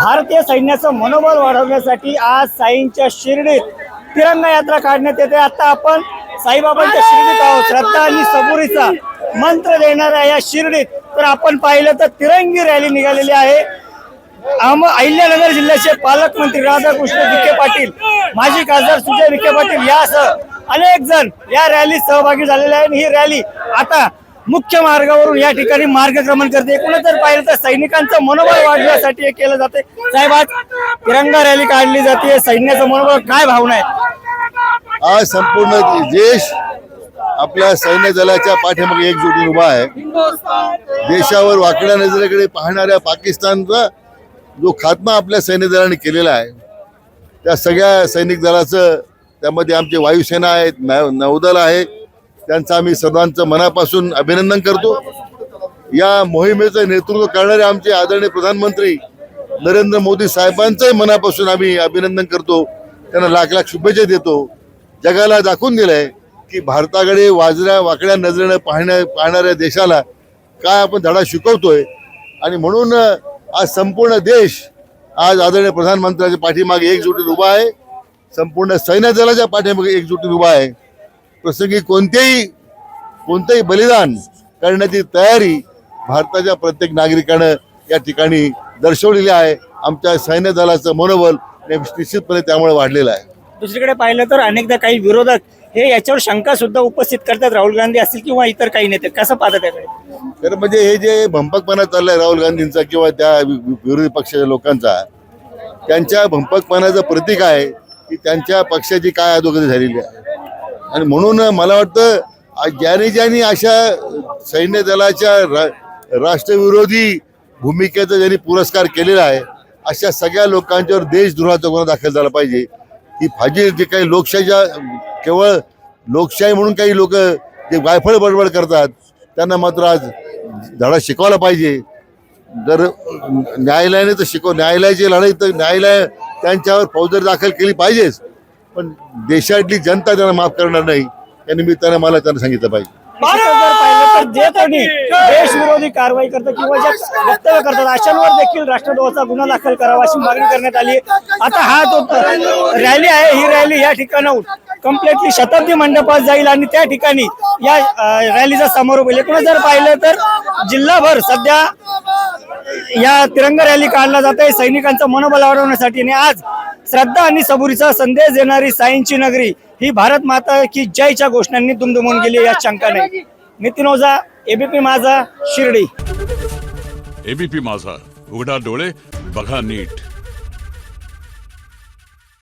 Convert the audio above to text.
भारतीय सैन्याचं मनोबल वाढवण्यासाठी आज साईंच्या शिर्डीत तिरंगा यात्रा काढण्यात येते। आता आपण साईबाबांच्या शिर्डीत आहोत। श्रद्धा आणि सबुरीचा मंत्र देणाऱ्या या शिर्डीत तर आपण पाहिलं तर तिरंगी रॅली निघालेली आहे। अहिल्यानगर जिल्ह्याचे पालकमंत्री राधाकृष्ण विखे पाटील, माजी खासदार सुजय विखे पाटील यासह अनेक जण या रॅलीत सहभागी झालेले आहेत। ही रॅली आता मुख्य मार्गावरून या ठिकाणी मार्गक्रमण करते। एकूणच जर पाहिलं तर सैनिकांचं मनोबल वाढवण्यासाठी हे केलं जाते। साहेब, आज तिरंगा रॅली काढली जाते, सैन्याचं मनोबल काय भावना आहे? आज संपूर्ण देश आपल्या सैन्य दलाच्या पाठीमागे एकजुटीने उभा आहे। देशावर वाकड्या नजरेकडे पाहणाऱ्या पाकिस्तानचा जो खात्मा आपल्या सैन्य दलाने केलेला आहे, त्या सगळ्या सैनिक दलाचं, त्यामध्ये आमचे वायुसेना आहेत, नौदल आहे, त्यांचं आम्ही सर्वांचं मनापासून अभिनंदन करतो। या मोहिमेचं नेतृत्व करणारे आमचे आदरणीय प्रधानमंत्री नरेंद्र मोदी साहेबांचंही मनापासून आम्ही अभिनंदन करतो, त्यांना लाख लाख शुभेच्छा देतो। जगाला दाखवून दिलंय की भारताकडे वाकड्या नजरेनं पाहणाऱ्या देशाला काय आपण धडा शिकवतोय। आणि म्हणून आज संपूर्ण देश आज आदरणीय प्रधानमंत्र्यांच्या पाठीमागे एकजुटीने उभा आहे, संपूर्ण सैन्य दलाच्या पाठीमागे एकजुटीने उभा आहे। प्रसंगी कोणतेही बलिदान करण्याची तयारी भारताच्या प्रत्येक नागरिकानं या ठिकाणी दर्शवलेली आहे। आमच्या सैन्य दलाचं मनोबल निश्चितपणे त्यामुळे वाढलेलं आहे। दुसरीकडे पाहिलं तर अनेकदा काही विरोधक हे याच्यावर शंका सुद्धा उपस्थित करतात, राहुल गांधी असतील किंवा इतर काही नेते, कसं पाहतात त्याकडे? तर म्हणजे हे जे भंपकपणा चाललाय राहुल गांधींचा किंवा त्या विरोधी पक्षाच्या लोकांचा, त्यांच्या भंपकपणाचं प्रतीक आहे की त्यांच्या पक्षाची काय अधोगती झालेली आहे। आणि म्हणून मला वाटतं ज्यांनी अशा सैन्य दलाच्या राष्ट्रविरोधी भूमिकेचा ज्यांनी पुरस्कार केलेला आहे, अशा सगळ्या लोकांच्यावर देशद्रोहाचा गुन्हा दाखल झाला पाहिजे। ही फाजील जे काही लोकशाहीच्या केवळ लोकशाही म्हणून काही लोक जे वायफळ बडबड करतात, त्यांना मात्र आज धडा शिकवला पाहिजे। जर न्यायालयाने तर न्यायालयाची लढाई तर न्यायालय त्यांच्यावर फौजदारी दाखल केली पाहिजेच, पण देशातली जनता त्यांना माफ करणार नाही, या निमित्ताने मला त्यांना सांगितलं पाहिजे। जर पाहिलं तर जे कोणी देशविरोधी कारवाई करतात किंवा जे वक्तव्य करतात अशांवर देखील राष्ट्रद्रोहाचा गुन्हा दाखल करावा अशी मागणी करण्यात आली आहे। आता हा जो रॅली आहे, ही रॅली या ठिकाणाहून कम्प्लिटली शताब्दी मंडपात जाईल आणि त्या ठिकाणी या रॅलीचा समारोप होईल। एकूणच जर पाहिलं तर जिल्हाभर सध्या या तिरंगा रॅली काढला जात आहे सैनिकांचं मनोबल वाढवण्यासाठी। आणि आज श्रद्धा आणि सबुरीचा संदेश देणारी साईंची नगरी ही भारत माता की जयच्या घोषणांनी दुमदुमून गेली, यात शंका नाही। नितीन ओझा, एबीपी माझा, शिर्डी। एबीपी माझा, उघडा डोळे बघा नीट।